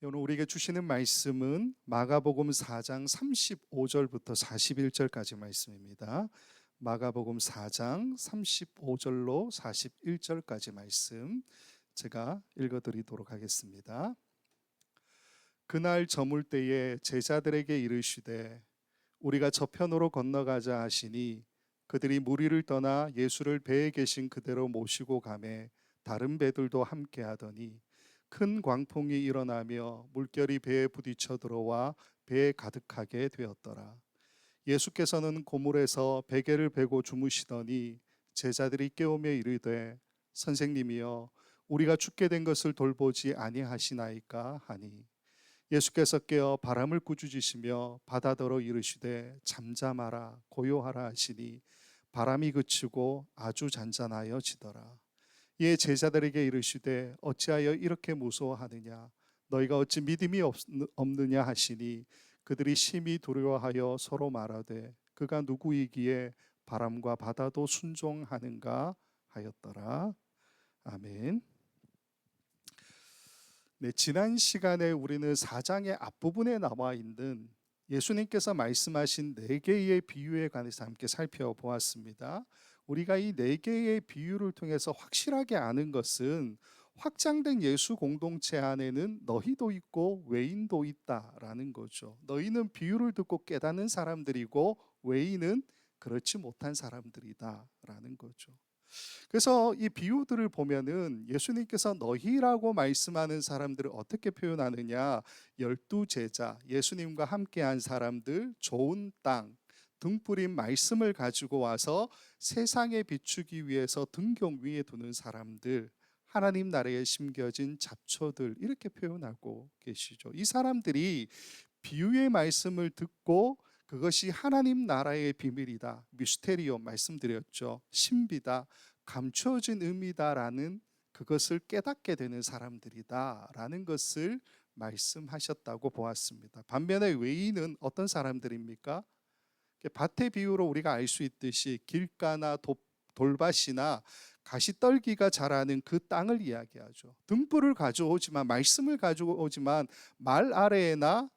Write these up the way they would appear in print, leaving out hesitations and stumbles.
오늘 우리에게 주시는 말씀은 마가복음 4장 35절부터 41절까지 말씀입니다. 마가복음 4장 35절로 41절까지 말씀 제가 읽어드리도록 하겠습니다. 그날 저물 때에 제자들에게 이르시되 우리가 저편으로 건너가자 하시니 그들이 무리를 떠나 예수를 배에 계신 그대로 모시고 가매 다른 배들도 함께 하더니 큰 광풍이 일어나며 물결이 배에 부딪혀 들어와 배에 가득하게 되었더라. 예수께서는 고물에서 베개를 베고 주무시더니 제자들이 깨우며 이르되 선생님이여 우리가 죽게 된 것을 돌보지 아니하시나이까 하니 예수께서 깨어 바람을 꾸짖으시며 바다더러 이르시되 잠잠하라 고요하라 하시니 바람이 그치고 아주 잔잔하여 지더라. 이에 제자들에게 이르시되 어찌하여 이렇게 무서워하느냐 너희가 어찌 믿음이 없느냐 하시니 그들이 심히 두려워하여 서로 말하되 그가 누구이기에 바람과 바다도 순종하는가 하였더라. 아멘. 네, 지난 시간에 우리는 4장의 앞부분에 나와 있는 예수님께서 말씀하신 4개의 비유에 관해서 함께 살펴보았습니다. 우리가 이 4개의 비유를 통해서 확실하게 아는 것은 확장된 예수 공동체 안에는 너희도 있고 외인도 있다라는 거죠. 너희는 비유를 듣고 깨닫는 사람들이고 외인은 그렇지 못한 사람들이다라는 거죠. 그래서 이 비유들을 보면은 예수님께서 너희라고 말씀하는 사람들을 어떻게 표현하느냐, 12제자, 예수님과 함께한 사람들, 좋은 땅, 등불인 말씀을 가지고 와서 세상에 비추기 위해서 등경 위에 두는 사람들, 하나님 나라에 심겨진 잡초들, 이렇게 표현하고 계시죠. 이 사람들이 비유의 말씀을 듣고 그것이 하나님 나라의 비밀이다, 미스테리오 말씀드렸죠. 신비다, 감추어진 의미다라는 그것을 깨닫게 되는 사람들이다라는 것을 말씀하셨다고 보았습니다. 반면에 외인은 어떤 사람들입니까? 밭의 비유로 우리가 알 수 있듯이 길가나 돌밭이나 가시떨기가 자라는 그 땅을 이야기하죠. 등불을 가져오지만, 말씀을 가져오지만 말 아래에나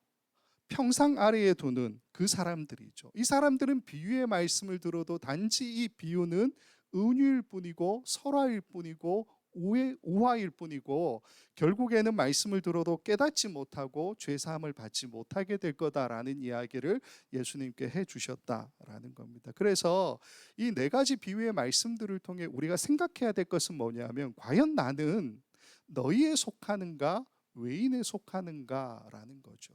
평상 아래에 두는 그 사람들이죠. 이 사람들은 비유의 말씀을 들어도 단지 이 비유는 은유일 뿐이고 설화일 뿐이고 우화일 뿐이고 결국에는 말씀을 들어도 깨닫지 못하고 죄사함을 받지 못하게 될 거다라는 이야기를 예수님께 해주셨다라는 겁니다. 그래서 이 4가지 비유의 말씀들을 통해 우리가 생각해야 될 것은 뭐냐면, 과연 나는 너희에 속하는가 외인에 속하는가라는 거죠.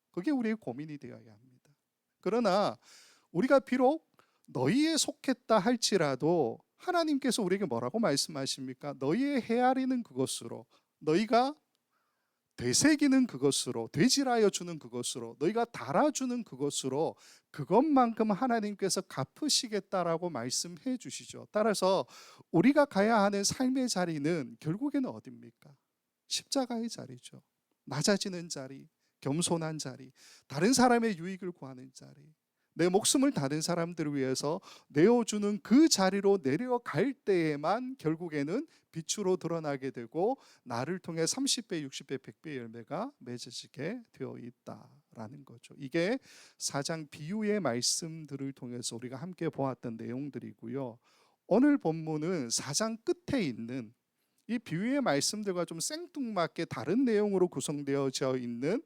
그게 우리의 고민이 되어야 합니다. 그러나 우리가 비록 너희에 속했다 할지라도 하나님께서 우리에게 뭐라고 말씀하십니까? 너희의 헤아리는 그것으로, 너희가 되새기는 그것으로, 되질하여 주는 그것으로, 너희가 달아주는 그것으로 그것만큼 하나님께서 갚으시겠다라고 말씀해 주시죠. 따라서 우리가 가야 하는 삶의 자리는 결국에는 어디입니까? 십자가의 자리죠. 낮아지는 자리, 겸손한 자리, 다른 사람의 유익을 구하는 자리, 내 목숨을 다른 사람들을 위해서 내어주는 그 자리로 내려갈 때에만 결국에는 빛으로 드러나게 되고 나를 통해 30배, 60배, 100배 열매가 맺어지게 되어 있다라는 거죠. 이게 4장 비유의 말씀들을 통해서 우리가 함께 보았던 내용들이고요. 오늘 본문은 4장 끝에 있는 이 비유의 말씀들과 좀 생뚱맞게 다른 내용으로 구성되어져 있는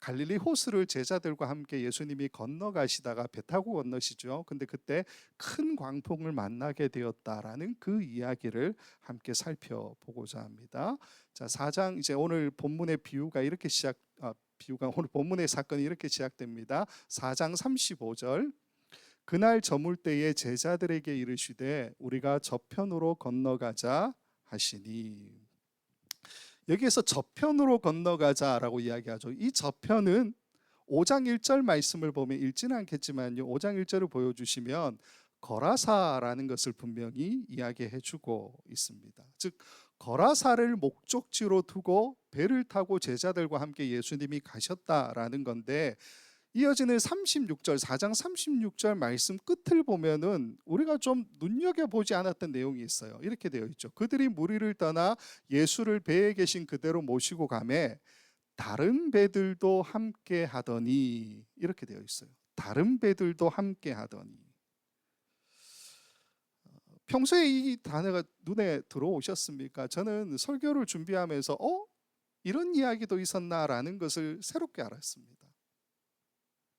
갈릴리 호수를 제자들과 함께 예수님이 건너가시다가 배 타고 건너시죠. 근데 그때 큰 광풍을 만나게 되었다라는 그 이야기를 함께 살펴보고자 합니다. 자, 4장 이제 오늘 본문의 비유가 오늘 본문의 사건이 이렇게 시작됩니다. 4장 35절. 그날 저물 때에 제자들에게 이르시되 우리가 저편으로 건너가자 하시니. 여기에서 저편으로 건너가자라고 이야기하죠. 이 저편은 5장 1절 말씀을 보면 읽지는 않겠지만요, 5장 1절을 보여주시면 거라사라는 것을 분명히 이야기해 주고 있습니다. 즉 거라사를 목적지로 두고 배를 타고 제자들과 함께 예수님이 가셨다라는 건데, 이어지는 36절, 4장 36절 말씀 끝을 보면은 우리가 좀 눈여겨보지 않았던 내용이 있어요. 이렇게 되어 있죠. 그들이 무리를 떠나 예수를 배에 계신 그대로 모시고 가매 다른 배들도 함께 하더니 이렇게 되어 있어요. 다른 배들도 함께 하더니. 평소에 이 단어가 눈에 들어오셨습니까? 저는 설교를 준비하면서 이런 이야기도 있었나라는 것을 새롭게 알았습니다.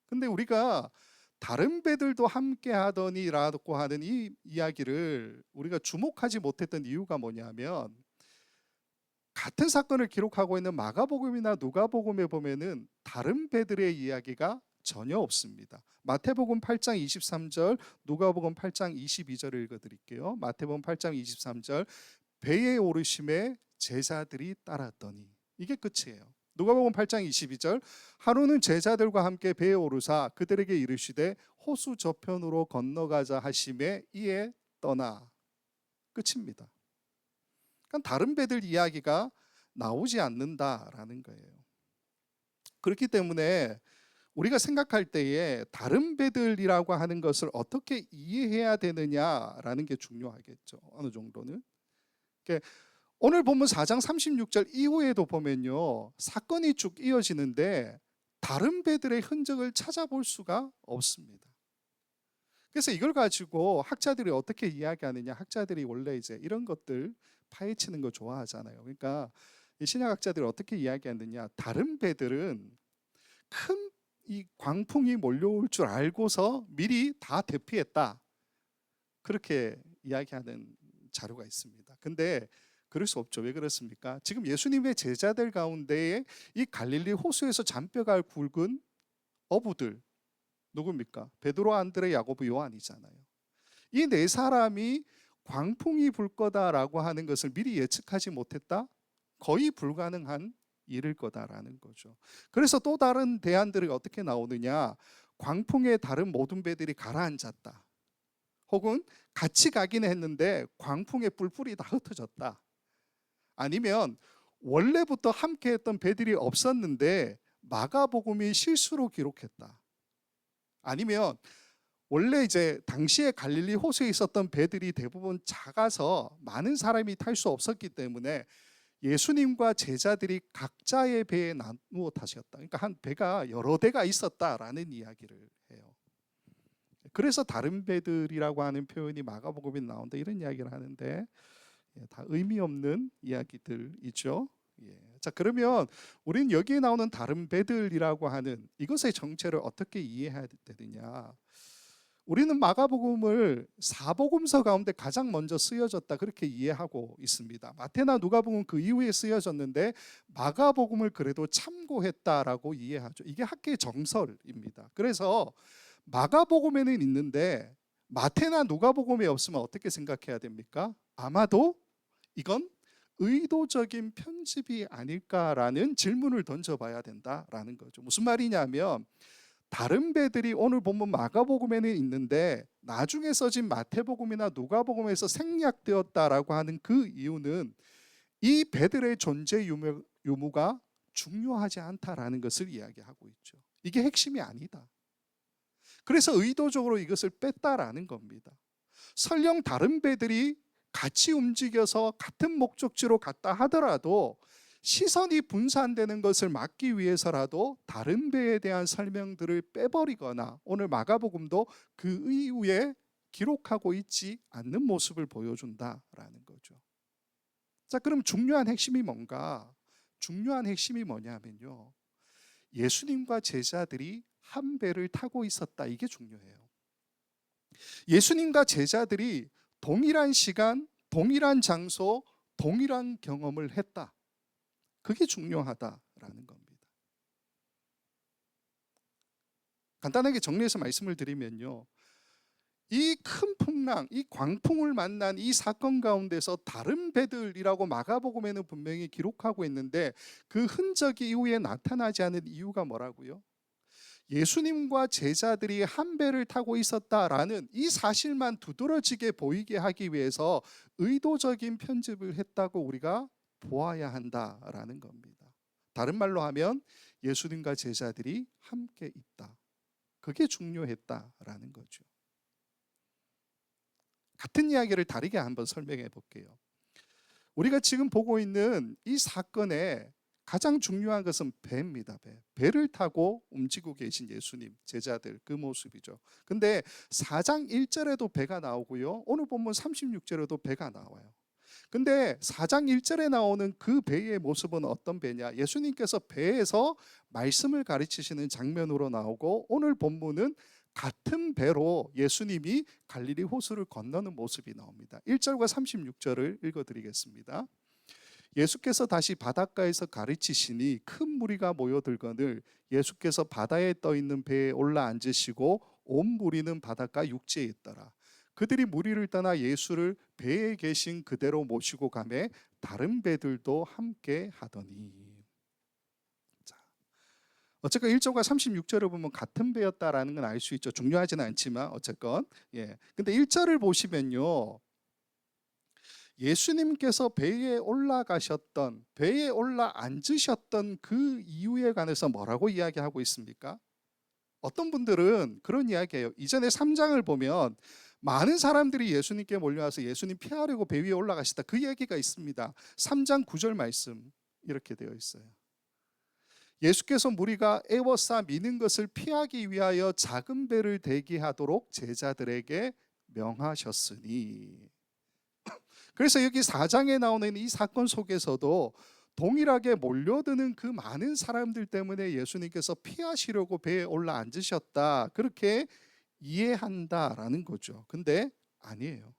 근데 우리가 다른 배들도 함께 하더니라고 하는 이 이야기를 우리가 주목하지 못했던 이유가 뭐냐면, 같은 사건을 기록하고 있는 마가복음이나 누가복음에 보면은 다른 배들의 이야기가 전혀 없습니다. 마태복음 8장 23절, 누가복음 8장 22절을 읽어드릴게요. 마태복음 8장 23절, 배에 오르심에 제자들이 따랐더니, 이게 끝이에요. 누가복음 8장 22절, 하루는 제자들과 함께 배에 오르사 그들에게 이르시되 호수 저편으로 건너가자 하심에 이에 떠나. 끝입니다. 그러니까 다른 배들 이야기가 나오지 않는다라는 거예요. 그렇기 때문에 우리가 생각할 때에 다른 배들이라고 하는 것을 어떻게 이해해야 되느냐라는 게 중요하겠죠. 어느 정도는. 오늘 본문 4장 36절 이후에도 보면요, 사건이 쭉 이어지는데 다른 배들의 흔적을 찾아볼 수가 없습니다. 그래서 이걸 가지고 학자들이 어떻게 이야기하느냐, 학자들이 원래 이제 이런 것들 파헤치는 거 좋아하잖아요. 그러니까 이 신약학자들이 어떻게 이야기하느냐, 다른 배들은 큰 이 광풍이 몰려올 줄 알고서 미리 다 대피했다, 그렇게 이야기하는 자료가 있습니다. 근데 그럴 수 없죠. 왜 그렇습니까? 지금 예수님의 제자들 가운데에 이 갈릴리 호수에서 잔뼈가 굵은 어부들 누굽니까? 베드로, 안드레, 야고보, 요한이잖아요. 이 네 사람이 광풍이 불 거다라고 하는 것을 미리 예측하지 못했다? 거의 불가능한 일일 거다라는 거죠. 그래서 또 다른 대안들이 어떻게 나오느냐? 광풍에 다른 모든 배들이 가라앉았다. 혹은 같이 가긴 했는데 광풍에 뿔뿔이 다 흩어졌다. 아니면 원래부터 함께 했던 배들이 없었는데 마가복음이 실수로 기록했다. 아니면 원래 이제 당시에 갈릴리 호수에 있었던 배들이 대부분 작아서 많은 사람이 탈 수 없었기 때문에 예수님과 제자들이 각자의 배에 나누어 타셨다. 그러니까 한 배가 여러 대가 있었다라는 이야기를 해요. 그래서 다른 배들이라고 하는 표현이 마가복음에 나온다, 이런 이야기를 하는데 다 의미 없는 이야기들이죠. 자, 그러면 우리는 여기에 나오는 다른 배들이라고 하는 이것의 정체를 어떻게 이해해야 되느냐? 우리는 마가복음을 사복음서 가운데 가장 먼저 쓰여졌다, 그렇게 이해하고 있습니다. 마태나 누가복음은 그 이후에 쓰여졌는데 마가복음을 그래도 참고했다라고 이해하죠. 이게 학계의 정설입니다. 그래서 마가복음에는 있는데 마태나 누가복음에 없으면 어떻게 생각해야 됩니까? 아마도 이건 의도적인 편집이 아닐까라는 질문을 던져봐야 된다라는 거죠. 무슨 말이냐면, 다른 배들이 오늘 본문 마가복음에는 있는데 나중에 써진 마태복음이나 누가복음에서 생략되었다라고 하는 그 이유는 이 배들의 존재 유무가 중요하지 않다라는 것을 이야기하고 있죠. 이게 핵심이 아니다. 그래서 의도적으로 이것을 뺐다라는 겁니다. 설령 다른 배들이 같이 움직여서 같은 목적지로 갔다 하더라도 시선이 분산되는 것을 막기 위해서라도 다른 배에 대한 설명들을 빼버리거나, 오늘 마가복음도 그 이후에 기록하고 있지 않는 모습을 보여준다라는 거죠. 자, 그럼 중요한 핵심이 뭔가? 중요한 핵심이 뭐냐면요, 예수님과 제자들이 한 배를 타고 있었다, 이게 중요해요. 예수님과 제자들이 동일한 시간, 동일한 장소, 동일한 경험을 했다. 그게 중요하다라는 겁니다. 간단하게 정리해서 말씀을 드리면요, 이 큰 풍랑, 이 광풍을 만난 이 사건 가운데서 다른 배들이라고 마가복음에는 분명히 기록하고 있는데 그 흔적이 이후에 나타나지 않은 이유가 뭐라고요? 예수님과 제자들이 한 배를 타고 있었다라는 이 사실만 두드러지게 보이게 하기 위해서 의도적인 편집을 했다고 우리가 보아야 한다라는 겁니다. 다른 말로 하면 예수님과 제자들이 함께 있다, 그게 중요했다라는 거죠. 같은 이야기를 다르게 한번 설명해 볼게요. 우리가 지금 보고 있는 이 사건에 가장 중요한 것은 배입니다. 배를 타고 움직이고 계신 예수님, 제자들 그 모습이죠. 근데 4장 1절에도 배가 나오고요. 오늘 본문 36절에도 배가 나와요. 근데 4장 1절에 나오는 그 배의 모습은 어떤 배냐? 예수님께서 배에서 말씀을 가르치시는 장면으로 나오고, 오늘 본문은 같은 배로 예수님이 갈릴리 호수를 건너는 모습이 나옵니다. 1절과 36절을 읽어드리겠습니다. 예수께서 다시 바닷가에서 가르치시니 큰 무리가 모여들거늘 예수께서 바다에 떠 있는 배에 올라 앉으시고 온 무리는 바닷가 육지에 있더라. 그들이 무리를 떠나 예수를 배에 계신 그대로 모시고 가매 다른 배들도 함께 하더니. 자, 어쨌건 1절과 36절을 보면 같은 배였다라는 건 알 수 있죠. 중요하지는 않지만 어쨌건 근데 1절을 보시면요, 예수님께서 배에 올라가셨던, 배에 올라 앉으셨던 그 이유에 관해서 뭐라고 이야기하고 있습니까? 어떤 분들은 그런 이야기예요. 이전에 3장을 보면 많은 사람들이 예수님께 몰려와서 예수님 피하려고 배 위에 올라가시다, 그 얘기가 있습니다. 3장 9절 말씀 이렇게 되어 있어요. 예수께서 무리가 애워싸 미는 것을 피하기 위하여 작은 배를 대기하도록 제자들에게 명하셨으니. 그래서 여기 4장에 나오는 이 사건 속에서도 동일하게 몰려드는 그 많은 사람들 때문에 예수님께서 피하시려고 배에 올라 앉으셨다, 그렇게 이해한다라는 거죠. 근데 아니에요.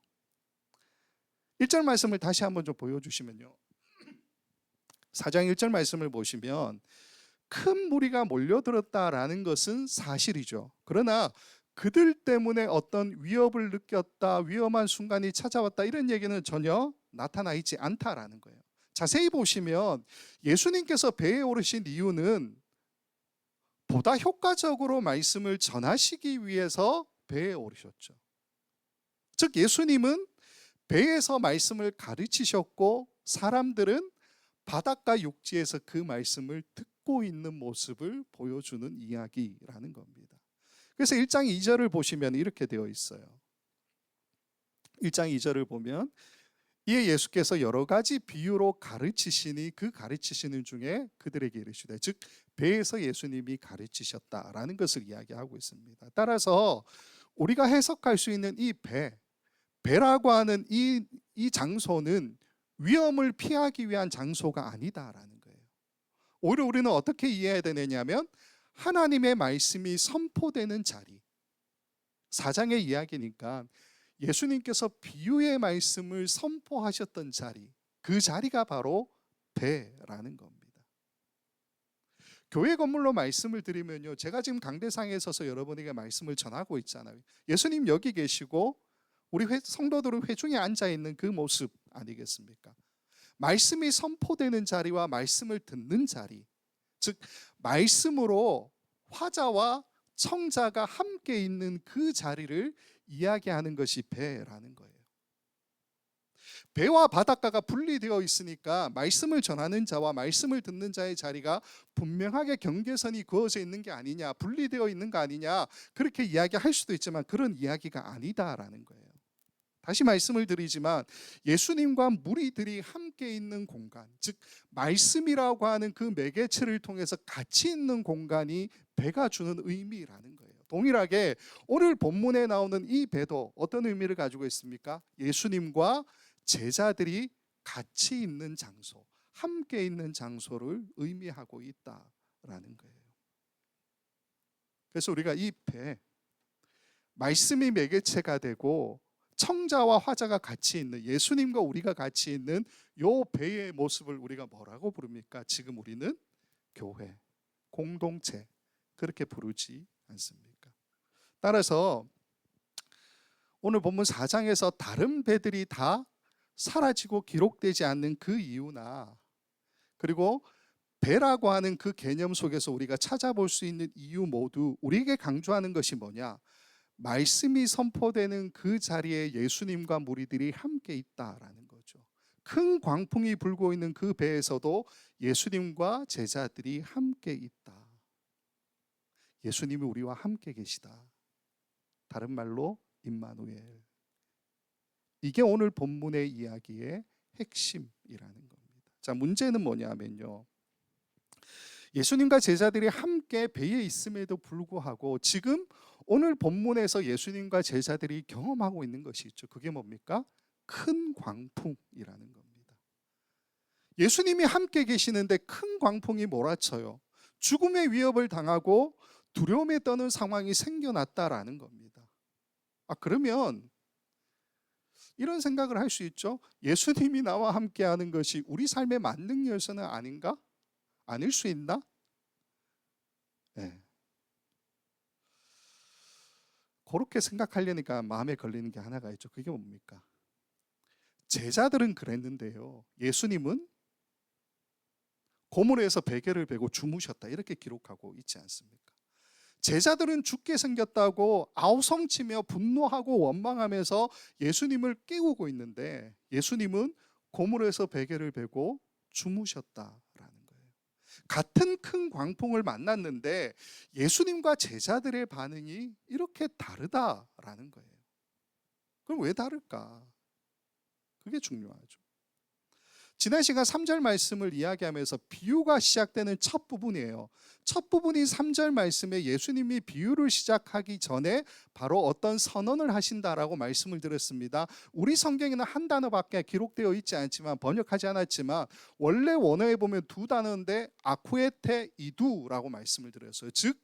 1절 말씀을 다시 한번 좀 보여주시면요, 4장 1절 말씀을 보시면 큰 무리가 몰려들었다라는 것은 사실이죠. 그러나 그들 때문에 어떤 위협을 느꼈다, 위험한 순간이 찾아왔다, 이런 얘기는 전혀 나타나 있지 않다라는 거예요. 자세히 보시면 예수님께서 배에 오르신 이유는 보다 효과적으로 말씀을 전하시기 위해서 배에 오르셨죠. 즉 예수님은 배에서 말씀을 가르치셨고, 사람들은 바닷가 육지에서 그 말씀을 듣고 있는 모습을 보여주는 이야기라는 겁니다. 그래서 1장 2절을 보시면 이렇게 되어 있어요. 1장 2절을 보면 이에 예수께서 여러 가지 비유로 가르치시니 그 가르치시는 중에 그들에게 이르시되, 즉 배에서 예수님이 가르치셨다라는 것을 이야기하고 있습니다. 따라서 우리가 해석할 수 있는 이 배라고 하는 이 장소는 위험을 피하기 위한 장소가 아니다라는 거예요. 오히려 우리는 어떻게 이해해야 되느냐면 하나님의 말씀이 선포되는 자리, 4장의 이야기니까 예수님께서 비유의 말씀을 선포하셨던 자리, 그 자리가 바로 배라는 겁니다. 교회 건물로 말씀을 드리면요, 제가 지금 강대상에 서서 여러분에게 말씀을 전하고 있잖아요. 예수님 여기 계시고 우리 성도들은 회중에 앉아 있는 그 모습 아니겠습니까? 말씀이 선포되는 자리와 말씀을 듣는 자리, 즉 말씀으로 화자와 청자가 함께 있는 그 자리를 이야기하는 것이 배라는 거예요. 배와 바닷가가 분리되어 있으니까 말씀을 전하는 자와 말씀을 듣는 자의 자리가 분명하게 경계선이 그어져 있는 게 아니냐, 분리되어 있는 거 아니냐, 그렇게 이야기할 수도 있지만 그런 이야기가 아니다라는 거예요. 다시 말씀을 드리지만 예수님과 무리들이 함께 있는 공간, 즉 말씀이라고 하는 그 매개체를 통해서 같이 있는 공간이 배가 주는 의미라는 거예요. 동일하게 오늘 본문에 나오는 이 배도 어떤 의미를 가지고 있습니까? 예수님과 제자들이 같이 있는 장소, 함께 있는 장소를 의미하고 있다라는 거예요. 그래서 우리가 이 배, 말씀이 매개체가 되고 청자와 화자가 같이 있는, 예수님과 우리가 같이 있는 요 배의 모습을 우리가 뭐라고 부릅니까? 지금 우리는 교회, 공동체, 그렇게 부르지 않습니까? 따라서 오늘 본문 4장에서 다른 배들이 다 사라지고 기록되지 않는 그 이유나, 그리고 배라고 하는 그 개념 속에서 우리가 찾아볼 수 있는 이유 모두 우리에게 강조하는 것이 뭐냐? 말씀이 선포되는 그 자리에 예수님과 무리들이 함께 있다라는 거죠. 큰 광풍이 불고 있는 그 배에서도 예수님과 제자들이 함께 있다. 예수님이 우리와 함께 계시다. 다른 말로 임마누엘. 이게 오늘 본문의 이야기의 핵심이라는 겁니다. 자, 문제는 뭐냐면요, 예수님과 제자들이 함께 배에 있음에도 불구하고 지금 오늘 본문에서 예수님과 제자들이 경험하고 있는 것이 있죠. 그게 뭡니까? 큰 광풍이라는 겁니다. 예수님이 함께 계시는데 큰 광풍이 몰아쳐요. 죽음의 위협을 당하고 두려움에 떠는 상황이 생겨났다라는 겁니다. 그러면 이런 생각을 할 수 있죠. 예수님이 나와 함께 하는 것이 우리 삶의 만능 요소는 아닌가? 아닐 수 있나? 네. 그렇게 생각하려니까 마음에 걸리는 게 하나가 있죠. 그게 뭡니까? 제자들은 그랬는데요. 예수님은 고물에서 베개를 베고 주무셨다 이렇게 기록하고 있지 않습니까? 제자들은 죽게 생겼다고 아우성치며 분노하고 원망하면서 예수님을 깨우고 있는데 예수님은 고물에서 베개를 베고 주무셨다라는 거예요. 같은 큰 광풍을 만났는데 예수님과 제자들의 반응이 이렇게 다르다라는 거예요. 그럼 왜 다를까? 그게 중요하죠. 지난 시간 3절 말씀을 이야기하면서 비유가 시작되는 첫 부분이에요. 첫 부분이 3절 말씀에 예수님이 비유를 시작하기 전에 바로 어떤 선언을 하신다라고 말씀을 드렸습니다. 우리 성경에는 한 단어밖에 기록되어 있지 않지만 번역하지 않았지만 원래 원어에 보면 두 단어인데 아쿠에테 이두라고 말씀을 드렸어요. 즉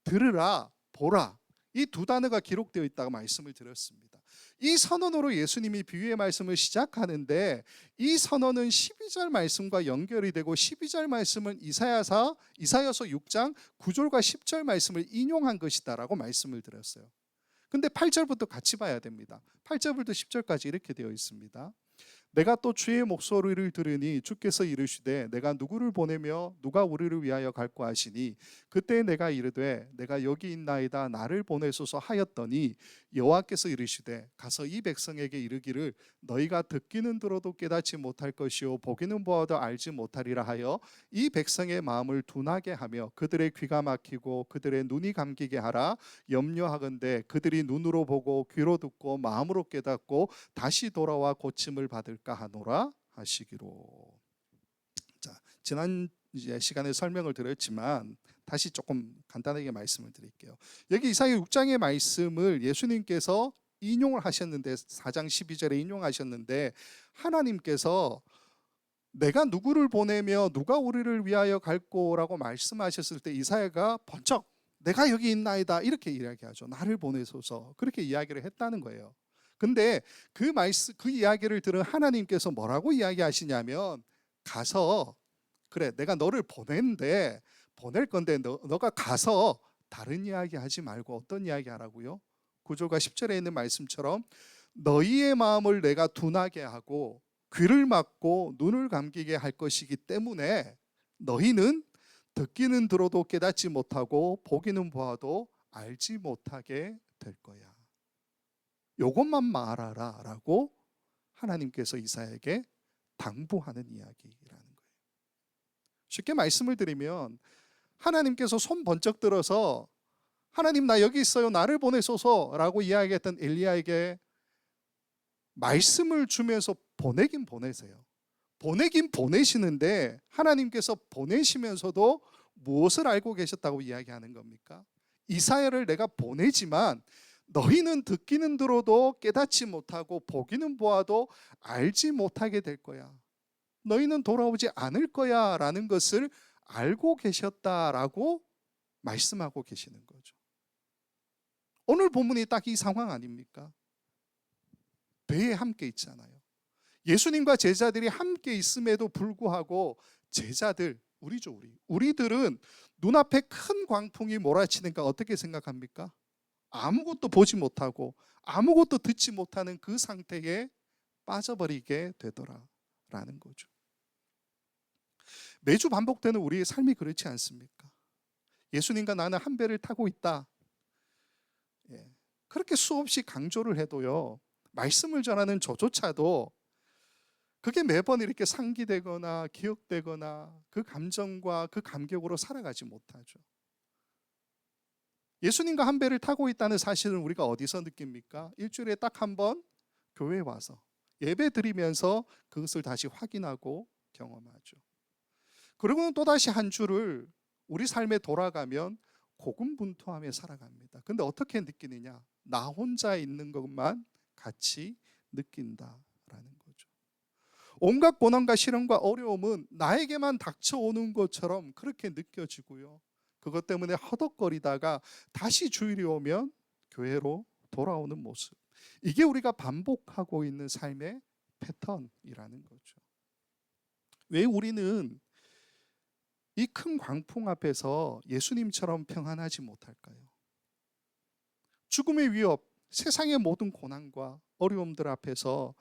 들으라 보라 이 두 단어가 기록되어 있다고 말씀을 드렸습니다. 이 선언으로 예수님이 비유의 말씀을 시작하는데 이 선언은 12절 말씀과 연결이 되고 12절 말씀은 이사야서 6장 9절과 10절 말씀을 인용한 것이다라고 말씀을 드렸어요. 근데 8절부터 같이 봐야 됩니다. 8절부터 10절까지 이렇게 되어 있습니다. 내가 또 주의 목소리를 들으니 주께서 이르시되 내가 누구를 보내며 누가 우리를 위하여 갈고 하시니 그때 내가 이르되 내가 여기 있나이다 나를 보내소서 하였더니 여호와께서 이르시되 가서 이 백성에게 이르기를 너희가 듣기는 들어도 깨닫지 못할 것이요 보기는 보아도 알지 못하리라 하여 이 백성의 마음을 둔하게 하며 그들의 귀가 막히고 그들의 눈이 감기게 하라. 염려하건대 그들이 눈으로 보고 귀로 듣고 마음으로 깨닫고 다시 돌아와 고침을 받을까 하노라 하시기로. 자, 지난 시간에 설명을 드렸지만 다시 조금 간단하게 말씀을 드릴게요. 여기 이사야 6장의 말씀을 예수님께서 인용을 하셨는데 4장 12절에 인용하셨는데 하나님께서 내가 누구를 보내며 누가 우리를 위하여 갈꼬라고 말씀하셨을 때 이사야가 번쩍 내가 여기 있나이다 이렇게 이야기하죠. 나를 보내소서 그렇게 이야기를 했다는 거예요. 근데 그 이야기를 들은 하나님께서 뭐라고 이야기하시냐면 가서 그래 내가 너를 보낼 건데 너가 가서 다른 이야기 하지 말고 어떤 이야기 하라고요? 9절과 10절에 있는 말씀처럼 너희의 마음을 내가 둔하게 하고 귀를 막고 눈을 감기게 할 것이기 때문에 너희는 듣기는 들어도 깨닫지 못하고 보기는 보아도 알지 못하게 될 거야. 이것만 말하라 라고 하나님께서 이사야에게 당부하는 이야기라는 거예요. 쉽게 말씀을 드리면 하나님께서 손 번쩍 들어서 하나님 나 여기 있어요 나를 보내소서 라고 이야기했던 엘리야에게 말씀을 주면서 보내긴 보내세요. 보내긴 보내시는데 하나님께서 보내시면서도 무엇을 알고 계셨다고 이야기하는 겁니까? 이사야를 내가 보내지만 너희는 듣기는 들어도 깨닫지 못하고 보기는 보아도 알지 못하게 될 거야. 너희는 돌아오지 않을 거야 라는 것을 알고 계셨다라고 말씀하고 계시는 거죠. 오늘 본문이 딱 이 상황 아닙니까? 배에 함께 있잖아요. 예수님과 제자들이 함께 있음에도 불구하고 제자들, 우리들은 눈앞에 큰 광풍이 몰아치니까 어떻게 생각합니까? 아무것도 보지 못하고 아무것도 듣지 못하는 그 상태에 빠져버리게 되더라라는 거죠. 매주 반복되는 우리의 삶이 그렇지 않습니까? 예수님과 나는 한 배를 타고 있다. 그렇게 수없이 강조를 해도요. 말씀을 전하는 저조차도 그게 매번 이렇게 상기되거나 기억되거나 그 감정과 그 감격으로 살아가지 못하죠. 예수님과 한 배를 타고 있다는 사실은 우리가 어디서 느낍니까? 일주일에 딱 한 번 교회에 와서 예배 드리면서 그것을 다시 확인하고 경험하죠. 그리고는 또다시 한 주를 우리 삶에 돌아가면 고군분투하며 살아갑니다. 근데 어떻게 느끼느냐? 나 혼자 있는 것만 같이 느낀다라는 거죠. 온갖 고난과 시련과 어려움은 나에게만 닥쳐오는 것처럼 그렇게 느껴지고요. 그것 때문에 허덕거리다가 다시 주일이 오면 교회로 돌아오는 모습. 이게 우리가 반복하고 있는 삶의 패턴이라는 거죠. 왜 우리는 이 큰 광풍 앞에서 예수님처럼 평안하지 못할까요? 죽음의 위협, 세상의 모든 고난과 어려움들 앞에서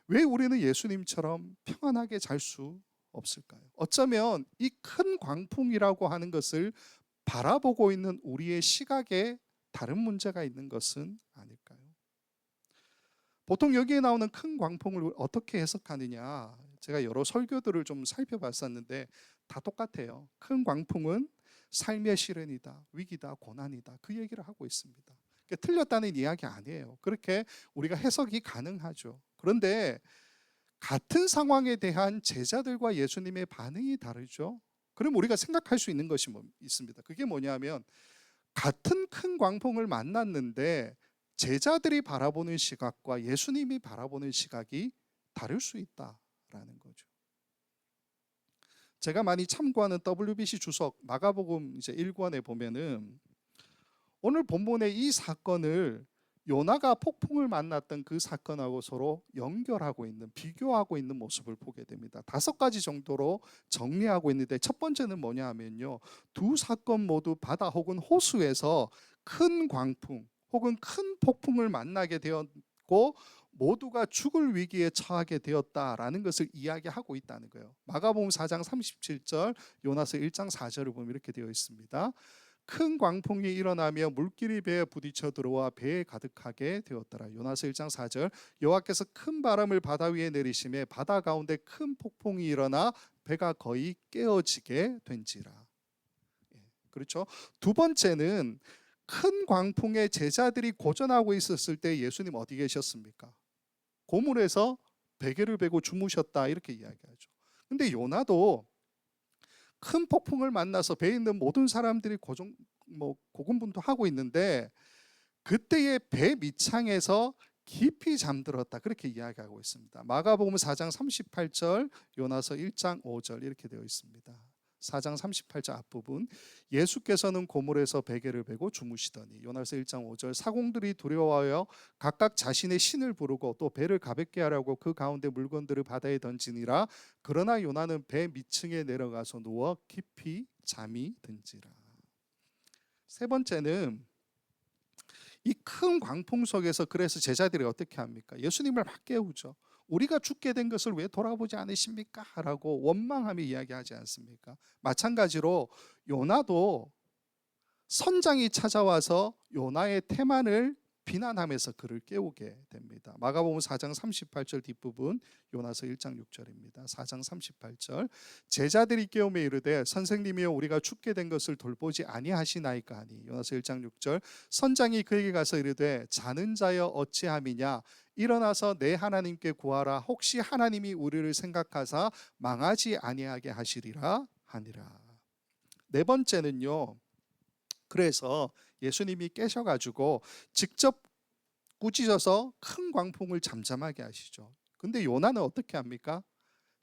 왜 우리는 예수님처럼 평안하게 잘 수 없을까요? 어쩌면 이 큰 광풍이라고 하는 것을 바라보고 있는 우리의 시각에 다른 문제가 있는 것은 아닐까요? 보통 여기에 나오는 큰 광풍을 어떻게 해석하느냐, 제가 여러 설교들을 좀 살펴봤었는데 다 똑같아요. 큰 광풍은 삶의 시련이다, 위기다, 고난이다, 그 얘기를 하고 있습니다. 틀렸다는 이야기 아니에요. 그렇게 우리가 해석이 가능하죠. 그런데 같은 상황에 대한 제자들과 예수님의 반응이 다르죠. 그럼 우리가 생각할 수 있는 것이 있습니다. 그게 뭐냐면 같은 큰 광풍을 만났는데 제자들이 바라보는 시각과 예수님이 바라보는 시각이 다를 수 있다라는 거죠. 제가 많이 참고하는 WBC 주석 마가복음 이제 1권에 보면은 오늘 본문의 이 사건을 요나가 폭풍을 만났던 그 사건하고 서로 연결하고 있는, 비교하고 있는 모습을 보게 됩니다. 5가지 정도로 정리하고 있는데 첫 번째는 뭐냐 하면요, 두 사건 모두 바다 혹은 호수에서 큰 광풍 혹은 큰 폭풍을 만나게 되었고 모두가 죽을 위기에 처하게 되었다라는 것을 이야기하고 있다는 거예요. 마가복음 4장 37절, 요나서 1장 4절을 보면 이렇게 되어 있습니다. 큰 광풍이 일어나며 물길이 배에 부딪혀 들어와 배에 가득하게 되었더라. 요나서 1장 4절, 여호와께서 큰 바람을 바다 위에 내리심에 바다 가운데 큰 폭풍이 일어나 배가 거의 깨어지게 된지라. 그렇죠. 두 번째는 큰 광풍에 제자들이 고전하고 있었을 때 예수님 어디 계셨습니까? 고물에서 베개를 베고 주무셨다, 이렇게 이야기하죠. 근데 요나도 큰 폭풍을 만나서 배에 있는 모든 사람들이 고군분투하고 있는데 그때의 배 밑창에서 깊이 잠들었다, 그렇게 이야기하고 있습니다. 마가복음 4장 38절, 요나서 1장 5절 이렇게 되어 있습니다. 4장 38절 앞부분, 예수께서는 고물에서 베개를 베고 주무시더니, 요나서 1장 5절, 사공들이 두려워하여 각각 자신의 신을 부르고 또 배를 가볍게 하려고 그 가운데 물건들을 바다에 던지니라. 그러나 요나는 배 밑층에 내려가서 누워 깊이 잠이 든지라. 세 번째는 이 큰 광풍 속에서 그래서 제자들이 어떻게 합니까? 예수님을 막 깨우죠. 우리가 죽게 된 것을 왜 돌아보지 않으십니까? 라고 원망하며 이야기하지 않습니까? 마찬가지로 요나도 선장이 찾아와서 요나의 태만을 비난하면서 그를 깨우게 됩니다. 마가복음 4장 38절 뒷부분, 요나서 1장 6절입니다. 4장 38절, 제자들이 깨우며 이르되 선생님이여 우리가 죽게 된 것을 돌보지 아니하시나이까 하니, 요나서 1장 6절, 선장이 그에게 가서 이르되 자는 자여 어찌함이냐, 일어나서 내 하나님께 구하라, 혹시 하나님이 우리를 생각하사 망하지 아니하게 하시리라 하니라. 네 번째는요, 그래서 예수님이 깨셔가지고 직접 꾸짖어서 큰 광풍을 잠잠하게 하시죠. 근데 요나는 어떻게 합니까?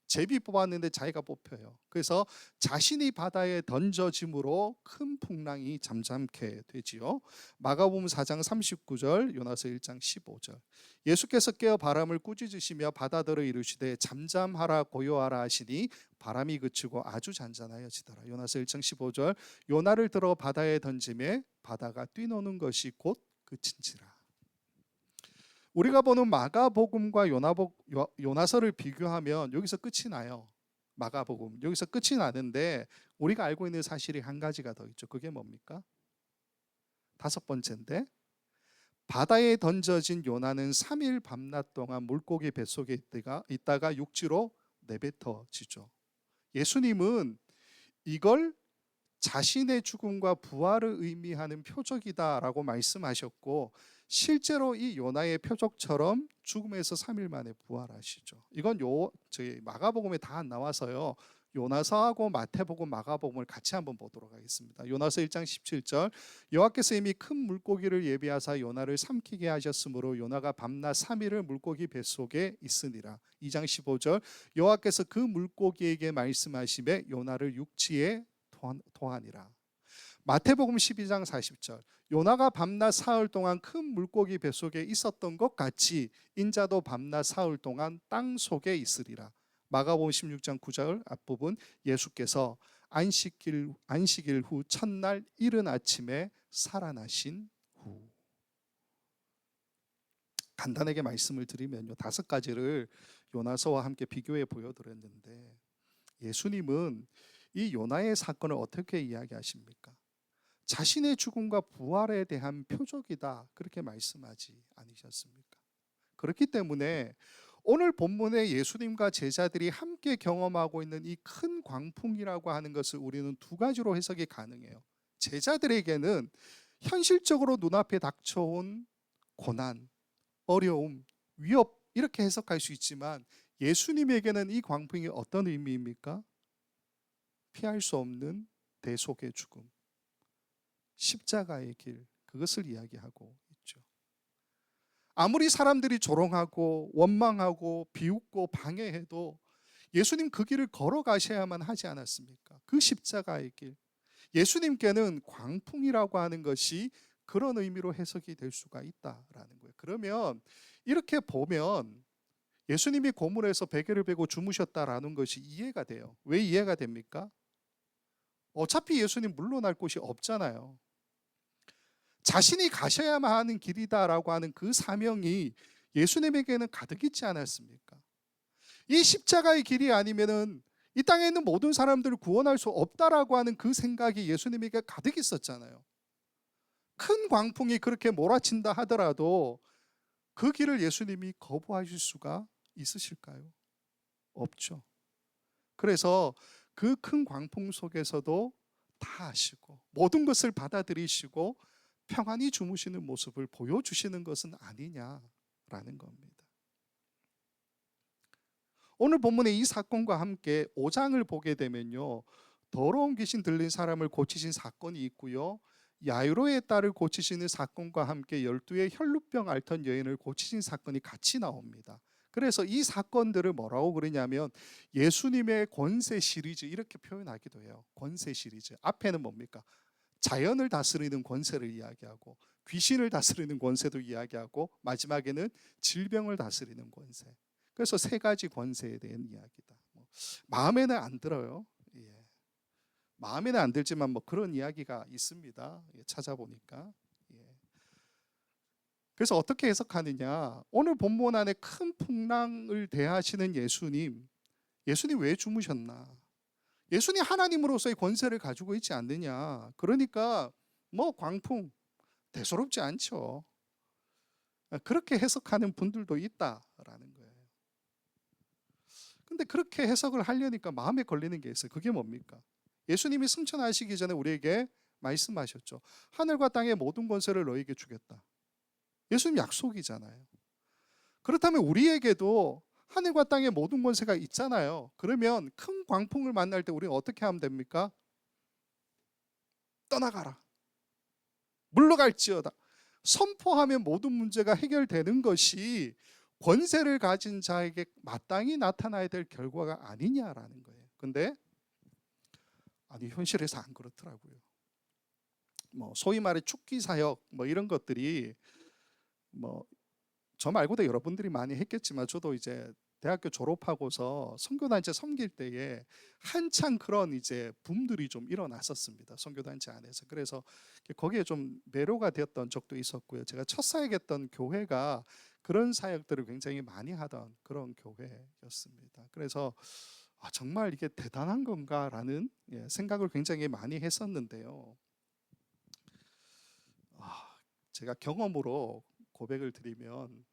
제비 뽑았는데 자기가 뽑혀요. 그래서 자신이 바다에 던져짐으로 큰 풍랑이 잠잠게 되지요. 마가복음 4장 39절, 요나서 1장 15절, 예수께서 깨어 바람을 꾸짖으시며 바다들을 이르시되 잠잠하라 고요하라 하시니 바람이 그치고 아주 잔잔하여지더라. 요나서 1장 15절, 요나를 들어 바다에 던짐에 바다가 뛰노는 것이 곧 그친지라. 우리가 보는 마가복음과 요나서를 비교하면 여기서 끝이 나요. 마가복음 여기서 끝이 나는데 우리가 알고 있는 사실이 한 가지가 더 있죠. 그게 뭡니까? 5번째인데, 바다에 던져진 요나는 3일 밤낮 동안 물고기 뱃속에 있다가 육지로 내뱉어지죠. 예수님은 이걸 자신의 죽음과 부활을 의미하는 표적이다라고 말씀하셨고, 실제로 이 요나의 표적처럼 죽음에서 3일 만에 부활하시죠. 이건 저희 마가복음에 다 안 나와서요, 요나서하고 마태복음, 마가복음을 같이 한번 보도록 하겠습니다. 요나서 1장 17절, 여호와께서 이미 큰 물고기를 예비하사 요나를 삼키게 하셨으므로 요나가 밤낮 3일을 물고기 뱃속에 있으니라. 2장 15절, 여호와께서 그 물고기에게 말씀하시매 요나를 육지에 토하니라. 마태복음 12장 40절, 요나가 밤낮 사흘 동안 큰 물고기 뱃속에 있었던 것 같이 인자도 밤낮 사흘 동안 땅 속에 있으리라. 마가복음 16장 9절 앞부분, 예수께서 안식일 후 첫날 이른 아침에 살아나신 후. 간단하게 말씀을 드리면요, 5가지를 요나서와 함께 비교해 보여드렸는데, 예수님은 이 요나의 사건을 어떻게 이야기하십니까? 자신의 죽음과 부활에 대한 표적이다, 그렇게 말씀하지 않으셨습니까? 그렇기 때문에 오늘 본문에 예수님과 제자들이 함께 경험하고 있는 이 큰 광풍이라고 하는 것을 우리는 2가지로 해석이 가능해요. 제자들에게는 현실적으로 눈앞에 닥쳐온 고난, 어려움, 위협, 이렇게 해석할 수 있지만, 예수님에게는 이 광풍이 어떤 의미입니까? 피할 수 없는 대속의 죽음, 십자가의 길, 그것을 이야기하고 있죠. 아무리 사람들이 조롱하고 원망하고 비웃고 방해해도 예수님 그 길을 걸어가셔야만 하지 않았습니까? 그 십자가의 길. 예수님께는 광풍이라고 하는 것이 그런 의미로 해석이 될 수가 있다라는 거예요. 그러면 이렇게 보면 예수님이 고물에서 베개를 베고 주무셨다라는 것이 이해가 돼요. 왜 이해가 됩니까? 어차피 예수님 물러날 곳이 없잖아요. 자신이 가셔야만 하는 길이다라고 하는 그 사명이 예수님에게는 가득 있지 않았습니까? 이 십자가의 길이 아니면은 이 땅에 있는 모든 사람들을 구원할 수 없다라고 하는 그 생각이 예수님에게 가득 있었잖아요. 큰 광풍이 그렇게 몰아친다 하더라도 그 길을 예수님이 거부하실 수가 있으실까요? 없죠. 그래서 그 큰 광풍 속에서도 다 아시고 모든 것을 받아들이시고 평안히 주무시는 모습을 보여주시는 것은 아니냐라는 겁니다. 오늘 본문의 이 사건과 함께 5장을 보게 되면요, 더러운 귀신 들린 사람을 고치신 사건이 있고요, 야이로의 딸을 고치시는 사건과 함께 12의 혈루병 앓던 여인을 고치신 사건이 같이 나옵니다. 그래서 이 사건들을 뭐라고 그러냐면 예수님의 권세 시리즈, 이렇게 표현하기도 해요. 권세 시리즈. 앞에는 뭡니까? 자연을 다스리는 권세를 이야기하고, 귀신을 다스리는 권세도 이야기하고, 마지막에는 질병을 다스리는 권세. 그래서 3가지 권세에 대한 이야기다. 마음에는 안 들어요. 예. 마음에는 안 들지만 그런 이야기가 있습니다. 예, 찾아보니까. 예. 그래서 어떻게 해석하느냐? 오늘 본문 안에 큰 풍랑을 대하시는 예수님 왜 주무셨나? 예수님 하나님으로서의 권세를 가지고 있지 않느냐? 그러니까 광풍 대수롭지 않죠. 그렇게 해석하는 분들도 있다라는 거예요. 근데 그렇게 해석을 하려니까 마음에 걸리는 게 있어요. 그게 뭡니까? 예수님이 승천하시기 전에 우리에게 말씀하셨죠. 하늘과 땅의 모든 권세를 너에게 주겠다. 예수님 약속이잖아요. 그렇다면 우리에게도 하늘과 땅의 모든 권세가 있잖아요. 그러면 큰 광풍을 만날 때 우리는 어떻게 하면 됩니까? 떠나가라. 물러갈지어다. 선포하면 모든 문제가 해결되는 것이 권세를 가진 자에게 마땅히 나타나야 될 결과가 아니냐라는 거예요. 근데 현실에서 안 그렇더라고요. 소위 말해 축기 사역 이런 것들이 저 말고도 여러분들이 많이 했겠지만, 저도 이제 대학교 졸업하고서 선교단체 섬길 때에 한창 그런 이제 붐들이 좀 일어났었습니다. 선교단체 안에서. 그래서 거기에 좀 매료가 되었던 적도 있었고요. 제가 첫 사역했던 교회가 그런 사역들을 굉장히 많이 하던 그런 교회였습니다. 그래서 정말 이게 대단한 건가라는 생각을 굉장히 많이 했었는데요. 제가 경험으로 고백을 드리면,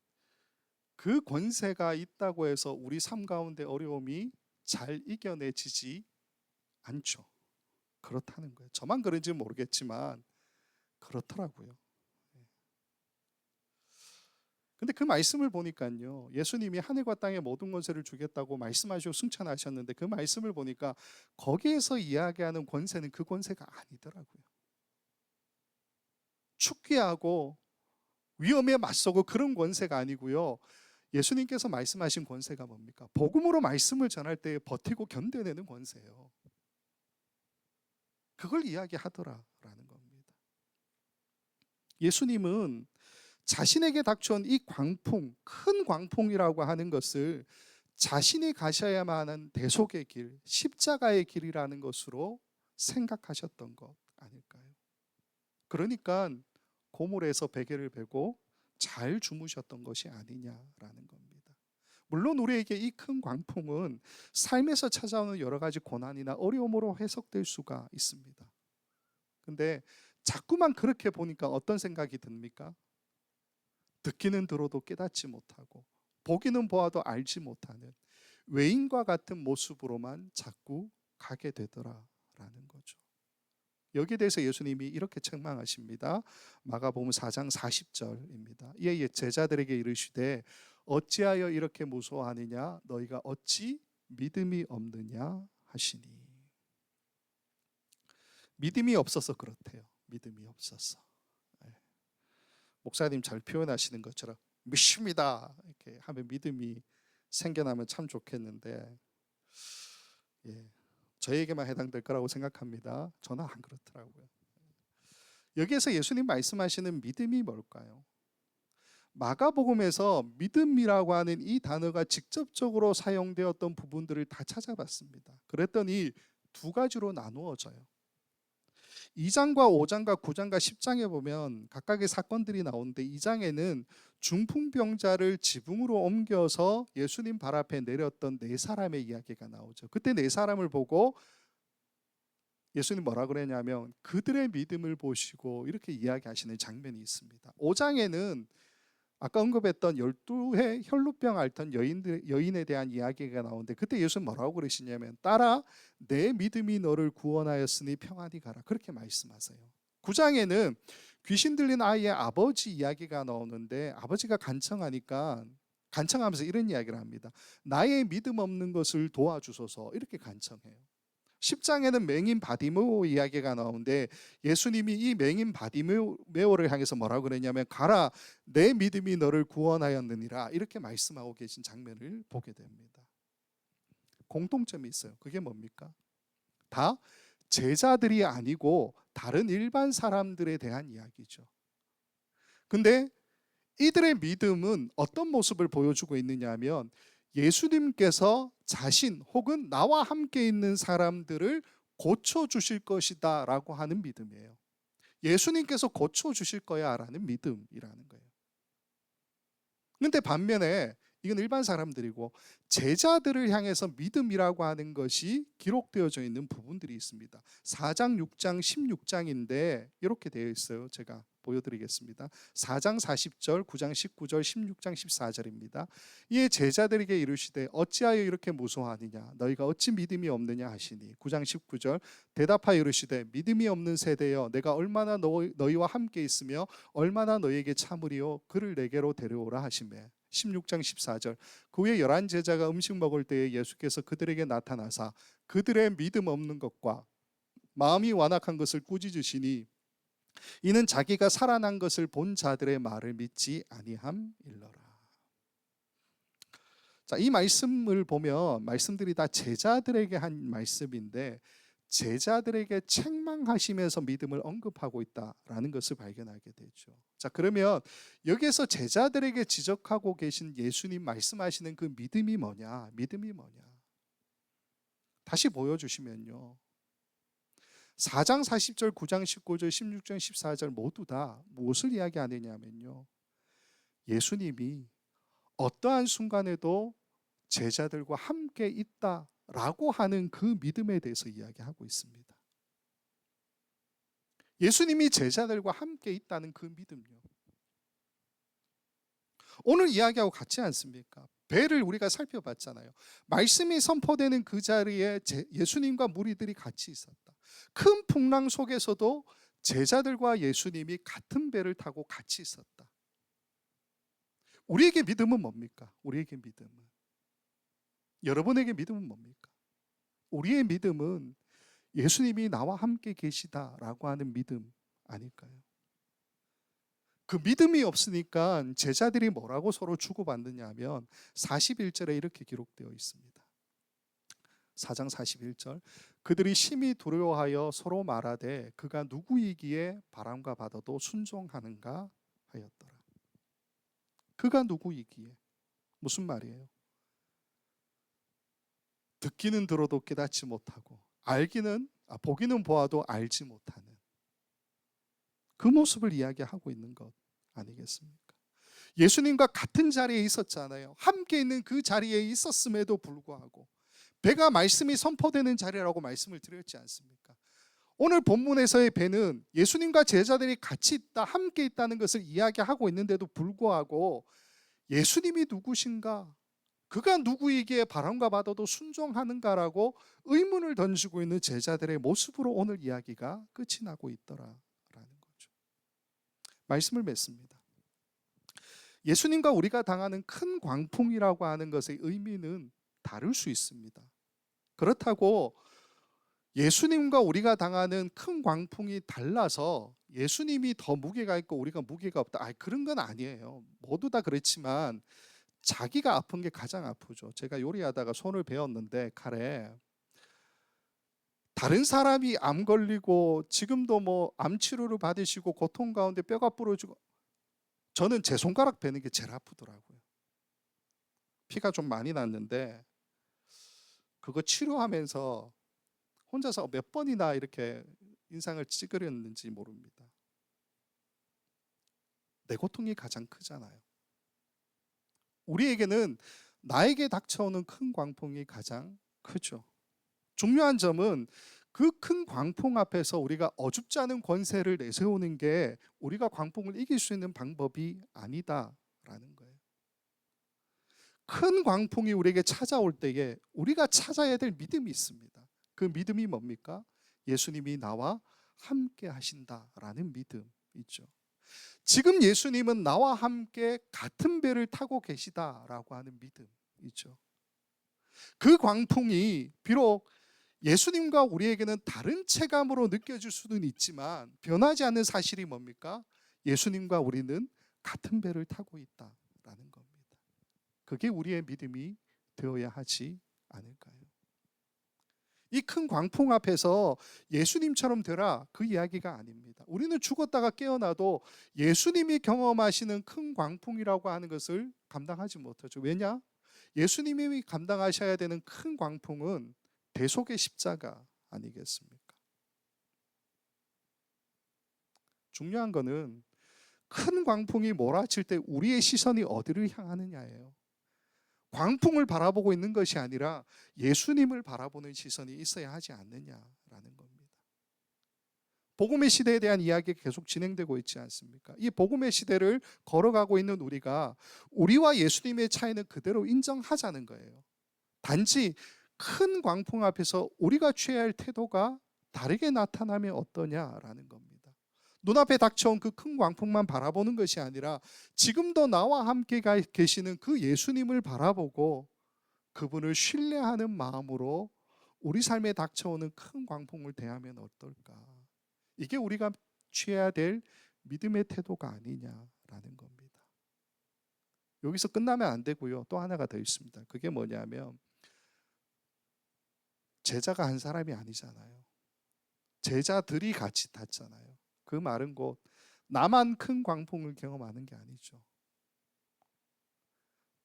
그 권세가 있다고 해서 우리 삶 가운데 어려움이 잘 이겨내지지 않죠. 그렇다는 거예요. 저만 그런지 모르겠지만 그렇더라고요. 근데 그 말씀을 보니까요, 예수님이 하늘과 땅의 모든 권세를 주겠다고 말씀하시고 승천하셨는데 그 말씀을 보니까 거기에서 이야기하는 권세는 그 권세가 아니더라고요. 축기하고 위험에 맞서고 그런 권세가 아니고요. 예수님께서 말씀하신 권세가 뭡니까? 복음으로 말씀을 전할 때 버티고 견뎌내는 권세예요. 그걸 이야기하더라라는 겁니다. 예수님은 자신에게 닥쳐온 이 광풍, 큰 광풍이라고 하는 것을 자신이 가셔야만 하는 대속의 길, 십자가의 길이라는 것으로 생각하셨던 것 아닐까요? 그러니까 고물에서 베개를 베고 잘 주무셨던 것이 아니냐라는 겁니다. 물론 우리에게 이 큰 광풍은 삶에서 찾아오는 여러 가지 고난이나 어려움으로 해석될 수가 있습니다. 근데 자꾸만 그렇게 보니까 어떤 생각이 듭니까? 듣기는 들어도 깨닫지 못하고 보기는 보아도 알지 못하는 외인과 같은 모습으로만 자꾸 가게 되더라라는 거죠. 여기에 대해서 예수님이 이렇게 책망하십니다. 마가복음 4장 40절입니다. 이에 제자들에게 이르시되 어찌하여 이렇게 무서워하느냐 너희가 어찌 믿음이 없느냐 하시니. 믿음이 없어서 그렇대요. 믿음이 없어서. 목사님 잘 표현하시는 것처럼 믿습니다 이렇게 하면 믿음이 생겨나면 참 좋겠는데 저에게만 해당될 거라고 생각합니다. 저는 안 그렇더라고요. 여기에서 예수님 말씀하시는 믿음이 뭘까요? 마가복음에서 믿음이라고 하는 이 단어가 직접적으로 사용되었던 부분들을 다 찾아봤습니다. 그랬더니 두 가지로 나누어져요. 2장과 5장과 9장과 10장에 보면 각각의 사건들이 나오는데 2장에는 중풍병자를 지붕으로 옮겨서 예수님 발 앞에 내렸던 네 사람의 이야기가 나오죠. 그때 네 사람을 보고 예수님 뭐라 그랬냐면 그들의 믿음을 보시고 이렇게 이야기하시는 장면이 있습니다. 5장에는 아까 언급했던 12해 혈루병 앓던 여인에 대한 이야기가 나오는데 그때 예수님 뭐라고 그러시냐면 딸아 내 믿음이 너를 구원하였으니 평안히 가라 그렇게 말씀하세요. 9장에는 귀신 들린 아이의 아버지 이야기가 나오는데 아버지가 간청하면서 이런 이야기를 합니다. 나의 믿음 없는 것을 도와주소서 이렇게 간청해요. 10장에는 맹인 바디메오 이야기가 나오는데 예수님이 이 맹인 바디메오를 향해서 뭐라고 그랬냐면 가라 내 믿음이 너를 구원하였느니라 이렇게 말씀하고 계신 장면을 보게 됩니다. 공통점이 있어요. 그게 뭡니까? 다 제자들이 아니고 다른 일반 사람들에 대한 이야기죠. 근데 이들의 믿음은 어떤 모습을 보여주고 있느냐 하면 예수님께서 자신 혹은 나와 함께 있는 사람들을 고쳐주실 것이다 라고 하는 믿음이에요. 예수님께서 고쳐주실 거야 라는 믿음이라는 거예요. 근데 반면에 이건 일반 사람들이고 제자들을 향해서 믿음이라고 하는 것이 기록되어져 있는 부분들이 있습니다. 4장, 6장, 16장인데 이렇게 되어 있어요. 제가 보여드리겠습니다. 4장 40절, 9장 19절, 16장 14절입니다. 이에 제자들에게 이르시되 어찌하여 이렇게 무서워하느냐 너희가 어찌 믿음이 없느냐 하시니 9장 19절 대답하여 이르시되 믿음이 없는 세대여 내가 얼마나 너희와 함께 있으며 얼마나 너희에게 참으리요 그를 내게로 데려오라 하시매 16장 14절 그 후에 11 제자가 음식 먹을 때에 예수께서 그들에게 나타나사 그들의 믿음 없는 것과 마음이 완악한 것을 꾸짖으시니 이는 자기가 살아난 것을 본 자들의 말을 믿지 아니함일러라. 자, 이 말씀을 보면 말씀들이 다 제자들에게 한 말씀인데 제자들에게 책망하시면서 믿음을 언급하고 있다라는 것을 발견하게 되죠. 자, 그러면 여기에서 제자들에게 지적하고 계신 예수님 말씀하시는 그 믿음이 뭐냐? 믿음이 뭐냐? 다시 보여주시면요. 4장 40절, 9장 19절, 16장 14절 모두 다 무엇을 이야기하느냐면요. 예수님이 어떠한 순간에도 제자들과 함께 있다라고 하는 그 믿음에 대해서 이야기하고 있습니다. 예수님이 제자들과 함께 있다는 그 믿음요. 오늘 이야기하고 같지 않습니까? 배를 우리가 살펴봤잖아요. 말씀이 선포되는 그 자리에 예수님과 무리들이 같이 있었다. 큰 풍랑 속에서도 제자들과 예수님이 같은 배를 타고 같이 있었다. 우리에게 믿음은 뭡니까? 우리에게 믿음은, 여러분에게 믿음은 뭡니까? 우리의 믿음은 예수님이 나와 함께 계시다라고 하는 믿음 아닐까요? 그 믿음이 없으니까 제자들이 뭐라고 서로 주고받느냐 하면 41절에 이렇게 기록되어 있습니다. 4장 41절, 그들이 심히 두려워하여 서로 말하되 그가 누구이기에 바람과 바다도 순종하는가 하였더라. 그가 누구이기에, 무슨 말이에요? 듣기는 들어도 깨닫지 못하고 보기는 보아도 알지 못하는 그 모습을 이야기하고 있는 것 아니겠습니까? 예수님과 같은 자리에 있었잖아요. 함께 있는 그 자리에 있었음에도 불구하고 배가 말씀이 선포되는 자리라고 말씀을 드렸지 않습니까? 오늘 본문에서의 배는 예수님과 제자들이 같이 있다, 함께 있다는 것을 이야기하고 있는데도 불구하고 예수님이 누구신가? 그가 누구이기에 바람과 바다도 순종하는가라고 의문을 던지고 있는 제자들의 모습으로 오늘 이야기가 끝이 나고 있더라라는 거죠. 말씀을 맺습니다. 예수님과 우리가 당하는 큰 광풍이라고 하는 것의 의미는 다를 수 있습니다. 그렇다고 예수님과 우리가 당하는 큰 광풍이 달라서 예수님이 더 무게가 있고 우리가 무게가 없다, 그런 건 아니에요. 모두 다 그렇지만 자기가 아픈 게 가장 아프죠. 제가 요리하다가 손을 베었는데 칼에, 다른 사람이 암 걸리고 지금도 뭐 암 치료를 받으시고 고통 가운데 뼈가 부러지고, 저는 제 손가락 베는 게 제일 아프더라고요. 피가 좀 많이 났는데 그거 치료하면서 혼자서 몇 번이나 이렇게 인상을 찌그렸는지 모릅니다. 내 고통이 가장 크잖아요. 우리에게는 나에게 닥쳐오는 큰 광풍이 가장 크죠. 중요한 점은 그 큰 광풍 앞에서 우리가 어줍지 않은 권세를 내세우는 게 우리가 광풍을 이길 수 있는 방법이 아니다라는 거예요. 큰 광풍이 우리에게 찾아올 때에 우리가 찾아야 될 믿음이 있습니다. 그 믿음이 뭡니까? 예수님이 나와 함께 하신다라는 믿음이죠. 지금 예수님은 나와 함께 같은 배를 타고 계시다라고 하는 믿음이죠. 그 광풍이 비록 예수님과 우리에게는 다른 체감으로 느껴질 수는 있지만 변하지 않는 사실이 뭡니까? 예수님과 우리는 같은 배를 타고 있다라는 겁니다. 그게 우리의 믿음이 되어야 하지 않을까요? 이 큰 광풍 앞에서 예수님처럼 되라, 그 이야기가 아닙니다. 우리는 죽었다가 깨어나도 예수님이 경험하시는 큰 광풍이라고 하는 것을 감당하지 못하죠. 왜냐? 예수님이 감당하셔야 되는 큰 광풍은 대속의 십자가 아니겠습니까? 중요한 거는 큰 광풍이 몰아칠 때 우리의 시선이 어디를 향하느냐예요. 광풍을 바라보고 있는 것이 아니라 예수님을 바라보는 시선이 있어야 하지 않느냐라는 겁니다. 복음의 시대에 대한 이야기가 계속 진행되고 있지 않습니까? 이 복음의 시대를 걸어가고 있는 우리와 예수님의 차이는 그대로 인정하자는 거예요. 단지 큰 광풍 앞에서 우리가 취해야 할 태도가 다르게 나타나면 어떠냐라는 겁니다. 눈앞에 닥쳐온 그 큰 광풍만 바라보는 것이 아니라 지금도 나와 함께 계시는 그 예수님을 바라보고 그분을 신뢰하는 마음으로 우리 삶에 닥쳐오는 큰 광풍을 대하면 어떨까? 이게 우리가 취해야 될 믿음의 태도가 아니냐라는 겁니다. 여기서 끝나면 안 되고요. 또 하나가 더 있습니다. 그게 뭐냐면 제자가 한 사람이 아니잖아요. 제자들이 같이 탔잖아요. 그 말은 곧 나만 큰 광풍을 경험하는 게 아니죠.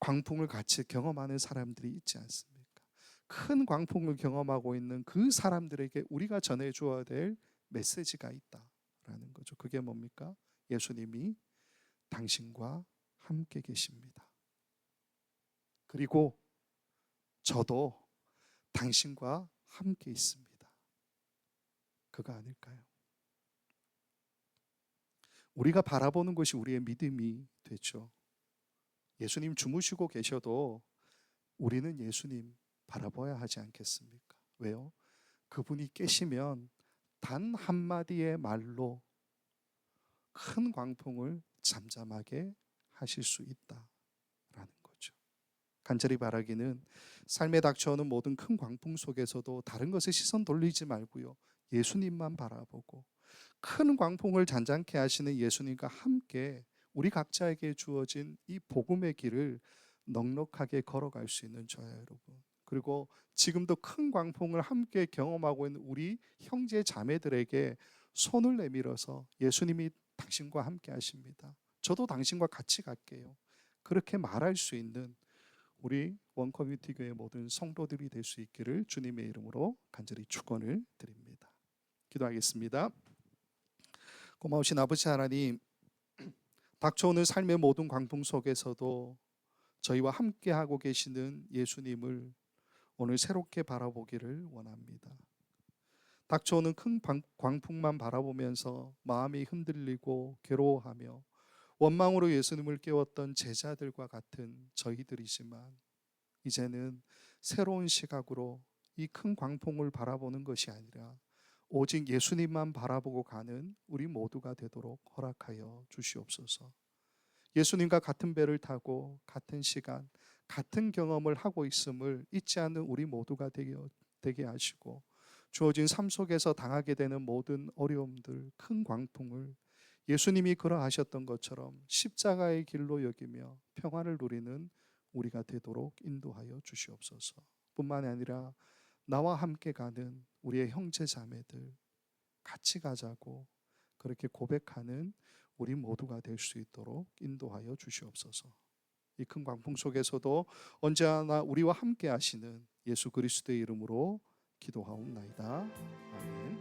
광풍을 같이 경험하는 사람들이 있지 않습니까? 큰 광풍을 경험하고 있는 그 사람들에게 우리가 전해 주어야 될 메시지가 있다라는 거죠. 그게 뭡니까? 예수님이 당신과 함께 계십니다. 그리고 저도 당신과 함께 있습니다. 그거 아닐까요? 우리가 바라보는 것이 우리의 믿음이 되죠. 예수님 주무시고 계셔도 우리는 예수님 바라봐야 하지 않겠습니까? 왜요? 그분이 깨시면 단 한마디의 말로 큰 광풍을 잠잠하게 하실 수 있다. 간절히 바라기는 삶에 닥쳐오는 모든 큰 광풍 속에서도 다른 것에 시선 돌리지 말고요, 예수님만 바라보고 큰 광풍을 잔잔케 하시는 예수님과 함께 우리 각자에게 주어진 이 복음의 길을 넉넉하게 걸어갈 수 있는 저야 여러분, 그리고 지금도 큰 광풍을 함께 경험하고 있는 우리 형제 자매들에게 손을 내밀어서 예수님이 당신과 함께 하십니다, 저도 당신과 같이 갈게요, 그렇게 말할 수 있는 우리 원커뮤니티 교회 모든 성도들이 될 수 있기를 주님의 이름으로 간절히 축원을 드립니다. 기도하겠습니다. 고마우신 아버지 하나님, 닥쳐오는 삶의 모든 광풍 속에서도 저희와 함께하고 계시는 예수님을 오늘 새롭게 바라보기를 원합니다. 닥쳐오는 큰 광풍만 바라보면서 마음이 흔들리고 괴로워하며 원망으로 예수님을 깨웠던 제자들과 같은 저희들이지만, 이제는 새로운 시각으로 이 큰 광풍을 바라보는 것이 아니라 오직 예수님만 바라보고 가는 우리 모두가 되도록 허락하여 주시옵소서. 예수님과 같은 배를 타고 같은 시간, 같은 경험을 하고 있음을 잊지 않는 우리 모두가 되게 하시고, 주어진 삶 속에서 당하게 되는 모든 어려움들, 큰 광풍을 예수님이 그러하셨던 것처럼 십자가의 길로 여기며 평안을 누리는 우리가 되도록 인도하여 주시옵소서. 뿐만 아니라 나와 함께 가는 우리의 형제 자매들 같이 가자고 그렇게 고백하는 우리 모두가 될 수 있도록 인도하여 주시옵소서. 이 큰 광풍 속에서도 언제나 우리와 함께 하시는 예수 그리스도의 이름으로 기도하옵나이다. 아멘.